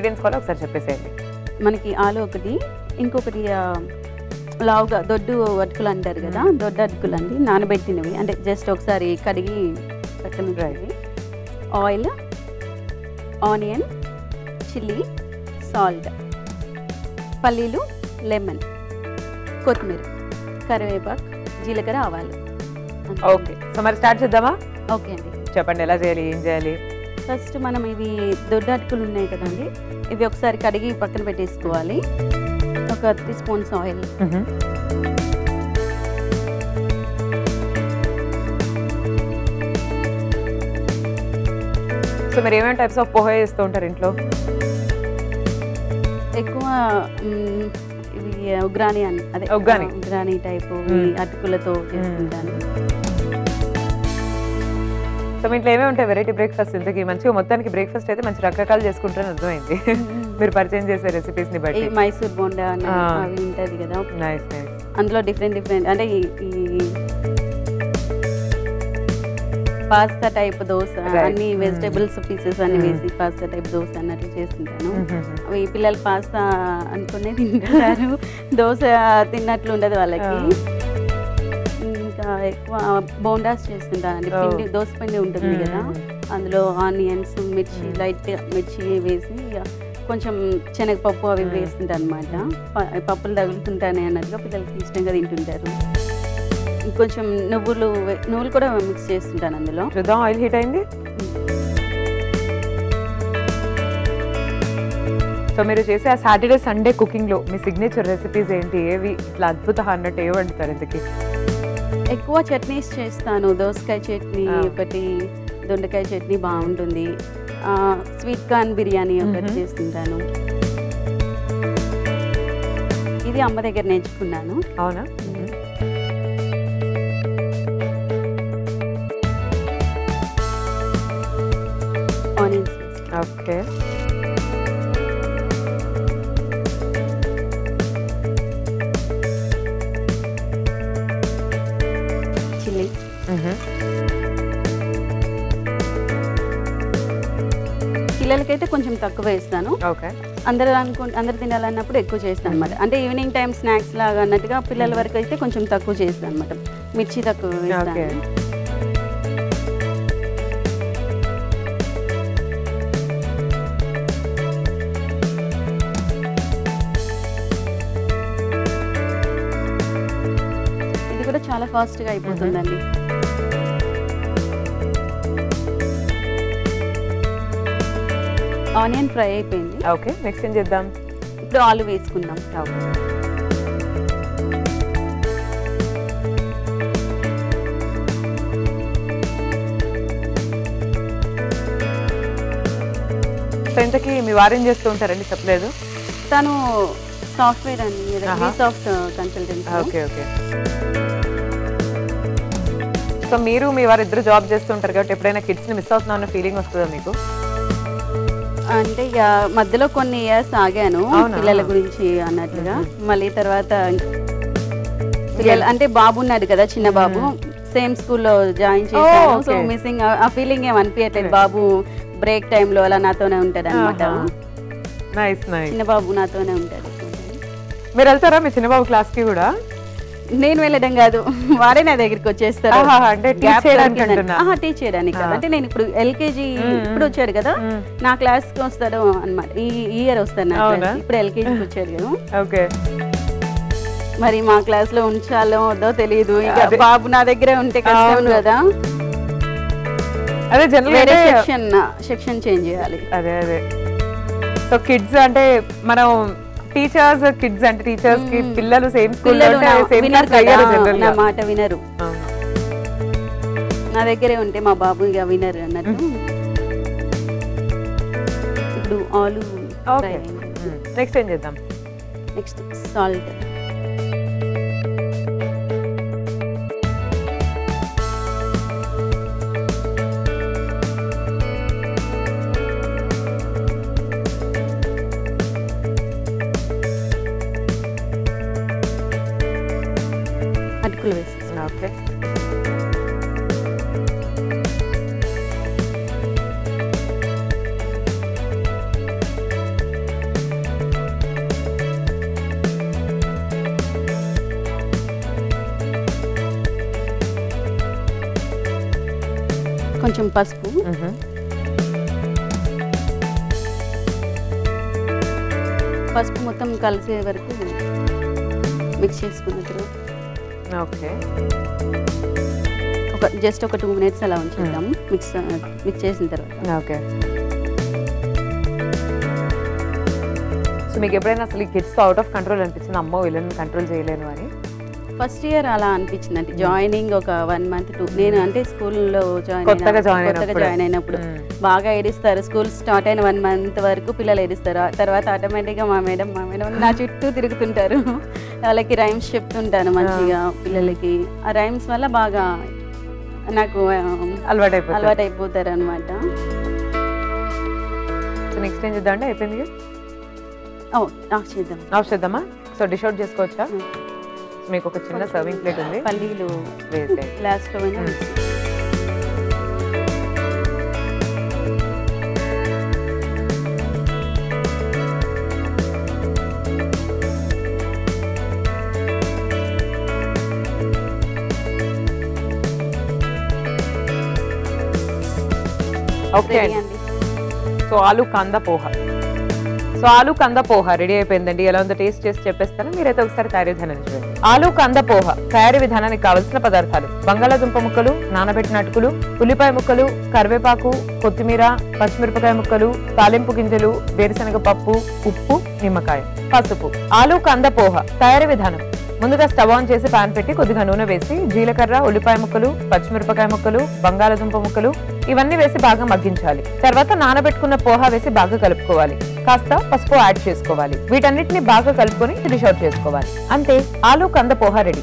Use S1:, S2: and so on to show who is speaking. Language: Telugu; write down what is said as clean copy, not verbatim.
S1: ఇంగ్రీడియంట్స్ కూడా ఒకసారి చెప్పేసేయండి.
S2: మనకి ఆలు ఒకటి, ఇంకొకటి లావుగా దొడ్డు అటుకులు అంటారు కదా, దొడ్డు అటుకులు అండి, నానబెట్టినవి. అంటే జస్ట్ ఒకసారి కడిగి పక్కన డ్రైవి. ఆయిల్, ఆనియన్, చిల్లీ, సాల్ట్, పల్లీలు, లెమన్, కొత్తిమీర, కరివేపాకు, జీలకర్ర, ఆవాలు.
S1: ఓకే, సో మరి స్టార్ట్ చేద్దామా?
S2: ఓకే అండి,
S1: చెప్పండి ఎలా చేయాలి, ఏం చేయాలి?
S2: ఫస్ట్ మనం ఇవి దొడ్డు అటుకులు ఉన్నాయి కదండి, ఇవి ఒకసారి కడిగి పక్కన పెట్టేసుకోవాలి. ఒక 3 స్పూన్స్ ఆయిల్,
S1: సో మీరు ఏమేమి టైప్స్ ఆఫ్ పోహా చేస్తూ ఉంటారు ఇంట్లో?
S2: ఎక్కువ ఇవి ఉగ్రాని అని, అదే ఉగ్రాని టైపు అటుకులతో చేస్తుంటాను.
S1: సో మీ ఇంట్లో ఏమేమి ఉంటాయి వెరైటీ బ్రేక్ఫాస్ట్? ఇంతకీ మంచిగా మొత్తానికి బ్రేక్ఫాస్ట్ అయితే మంచి రకరకాలు చేసుకుంటారని అర్థమైంది మీరు పరిచయం చేసే రెసిపీస్ ని బట్టి.
S2: మైసూర్ బోండా అవి ఉంటుంది కదా,
S1: నైస్ నైస్.
S2: అందులో డిఫరెంట్ అంటే ఈ పాస్తా టైప్ దోశ, అన్ని వెజిటేబుల్స్ పీసెస్ అన్ని వేసి పాస్తా టైప్ దోశ అన్నట్లు చేస్తుంటాను. అవి పిల్లలు పాస్తా అనుకునే తింటారు, దోశ తిన్నట్లు ఉండదు వాళ్ళకి. ఇంకా ఎక్కువ బోండాస్ చేస్తుంటానండి. పిండి దోశ పిండి ఉంటుంది కదా, అందులో ఆనియన్స్, మిర్చి, లైట్ మిర్చి వేసి కొంచెం శనగపప్పు అవి వేస్తుంటాను అనమాట. పప్పులు తగులుతుంటానే అన్నట్టుగా పిల్లలకి ఇష్టంగా తింటుంటారు. కొంచెం నువ్వులు కూడా మిక్స్ చేస్తుంటాను అందులో.
S1: చూద్దాం, ఆయిల్ హీట్ అయింది. సో మీరు చేసే ఆ సాటర్డే సండే కుకింగ్ లో మీ సిగ్నేచర్ రెసిపీస్ ఏంటి? ఏవి ఇట్లా అద్భుత అన్నట్టు ఏవి వండుతారు ఇంతకీ?
S2: ఎక్కువ చట్నీస్ చేస్తాను. దోసకాయ చట్నీ ఒకటి, దొండకాయ చట్నీ బాగుంటుంది. స్వీట్ కార్న్ బిర్యానీ ఒకటి చేస్తుంటాను. ఇది అమ్మ దగ్గర నేర్చుకున్నాను.
S1: అవునా?
S2: ఆనియన్స్.
S1: ఓకే,
S2: చిల్లీ, పిల్లలకైతే కొంచెం తక్కువ వేస్తాను. అందరు తినాలన్నప్పుడు ఎక్కువ చేస్తాను అనమాట. అంటే ఈవినింగ్ టైం స్నాక్స్ లాగా అన్నట్టుగా, పిల్లల వరకు అయితే కొంచెం తక్కువ చేస్తాను అనమాట. మిర్చి తక్కువ వేస్తాను. ఇది కూడా చాలా ఫాస్ట్గా అయిపోతుందండి. ఆనియన్ ఫ్రై అయిపోయింది.
S1: ఓకే, నెక్స్ట్ ఏం చేద్దాం?
S2: ఇప్పుడు ఆలు వేసుకుందాం.
S1: ఇంతకీ మీ వారేం చేస్తూ ఉంటారండి? చెప్పలేదు.
S2: తను సాఫ్ట్వేర్ అండి, soft consultant.
S1: Okay okay. So మీరు మీ వారు ఇద్దరు జాబ్ చేస్తుంటారు కాబట్టి ఎప్పుడైనా కిడ్స్ని మిస్ అవుతున్నా అన్న ఫీలింగ్ వస్తుందా మీకు?
S2: అంటే ఇక మధ్యలో కొన్ని ఇయర్స్ ఆగాను పిల్లల గురించి అన్నట్లుగా. మళ్ళీ తర్వాత అంటే బాబు ఉన్నాడు కదా, చిన్న బాబు, సేమ్ స్కూల్లో జాయిన్ చేశాను. సో మిస్సింగ్ ఆ ఫీలింగ్ ఏం అనిపించట్లేదు. బాబు బ్రేక్ టైంలో అలా నాతోనే ఉంటాడు అనమాట. చిన్న బాబు నాతోనే ఉంటాడు.
S1: మీరు వెళ్తారా మీ చిన్న బాబు క్లాస్కి కూడా?
S2: నేను వెళ్ళడం కాదు, వారే నా దగ్గరికి వచ్చేస్తారు. టీచ్ చేయడానికి కాదు, అంటే నేను ఇప్పుడు ఎల్కేజీ ఇప్పుడు వచ్చాడు కదా, నా క్లాస్కి వస్తాడు అనమాట. ఈ ఇయర్ వస్తాడు నా క్లాస్. ఇప్పుడు ఎల్కేజీకి వచ్చాడు కదా.
S1: ఓకే,
S2: మరి మా క్లాస్ లో ఉంచాలో వద్దో తెలియదు. ఇక బాబు నా దగ్గరే ఉంటే కష్టం కదా.
S1: అదే
S2: వేరే సెక్షన్ చేంజ్ చేయాలి.
S1: అదే అదే. సో కిడ్స్ అంటే మనం టీచర్స్, కిడ్స్ అంటే టీచర్స్ కి పిల్లలు సేమ్ స్కూల్లో
S2: నా మాట వినరు. నా దగ్గరే ఉంటే మా బాబు ఇక వినరు అన్నట్టు. ఇప్పుడు ఆలు.
S1: నెక్స్ట్ ఏం చేద్దాం?
S2: Next salt. అటుకులు వేసేస్తాను.
S1: ఓకే,
S2: కొంచెం పసుపు, పసుపు మొత్తం కలిసే వరకు మిక్స్ చేసుకున్న తర్వాత
S1: ఓకే
S2: జస్ట్ ఒక 2 minutes అలా ఉంచుతాము మిక్స్ చేసిన తర్వాత.
S1: ఓకే. సో మీకు ఎప్పుడైనా అసలు ఈ కిడ్స్ అవుట్ ఆఫ్ కంట్రోల్ అనిపించింది, అమ్మో వీళ్ళని కంట్రోల్ చేయలేను అని?
S2: ఫస్ట్ ఇయర్ అలా అనిపించింది అంటే జాయినింగ్ ఒక 1 month 2 నేను అంటే స్కూల్లో
S1: కొత్తగా
S2: జాయిన్ అయినప్పుడు బాగా ఏడుస్తారు. స్కూల్ స్టార్ట్ అయిన 1 month వరకు పిల్లలు ఏడుస్తారు. తర్వాత ఆటోమేటిక్గా మా మేడం నా చుట్టూ తిరుగుతుంటారు. వాళ్ళకి రైమ్స్ చెప్తుంటాను మంచిగా పిల్లలకి. ఆ రైమ్స్ వల్ల బాగా నాకు అలవాటైపోతారు అనమాట.
S1: సో నెక్స్ట్ ఏం చేద్దాం అంటే అయిపోయింది, ఆఫ్ చేద్దామా? సో డిష్ అవుట్ చేసుకోవచ్చా? మీకు ఒక చిన్న సర్వింగ్ ప్లేట్ ఉంది,
S2: పల్లీలు లాస్ట్ లో
S1: ఓకే అండి. సో ఆలు కాందా పోహా, రెడీ అయిపోయిందండి. ఎలా ఉందో టేస్ట్ చేసి చెప్పేస్తాను, మీరైతే ఒకసారి తయారీ విధానం చూడండి. ఆలు కాందా పోహా తయారీ విధానానికి కావలసిన పదార్థాలు: బంగాళాదుంప ముక్కలు, నానబెట్టిన అటుకులు, ఉల్లిపాయ ముక్కలు, కరివేపాకు, కొత్తిమీర, పచ్చిమిరపకాయ ముక్కలు, తాలింపు గింజలు, వేరుశనగ పప్పు, ఉప్పు, నిమ్మకాయ, పసుపు. ఆలు కాందా పోహా తయారీ విధానం: ముందుగా స్టవ్ ఆన్ చేసి పాన్ పెట్టి కొద్దిగా నూనె వేసి జీలకర్ర, ఉల్లిపాయ ముక్కలు, పచ్చిమిరపకాయ ముక్కలు, బంగాళాదుంప ముక్కలు ఇవన్నీ వేసి బాగా మగ్గించాలి. తర్వాత నానబెట్టుకున్న పోహా వేసి బాగా కలుపుకోవాలి. కాస్త పసుపు యాడ్ చేసుకోవాలి. వీటన్నిటిని బాగా కలుపుకొని డిష్ అవుట్ చేసుకోవాలి. అంతే, ఆలు కంద పోహా రెడీ.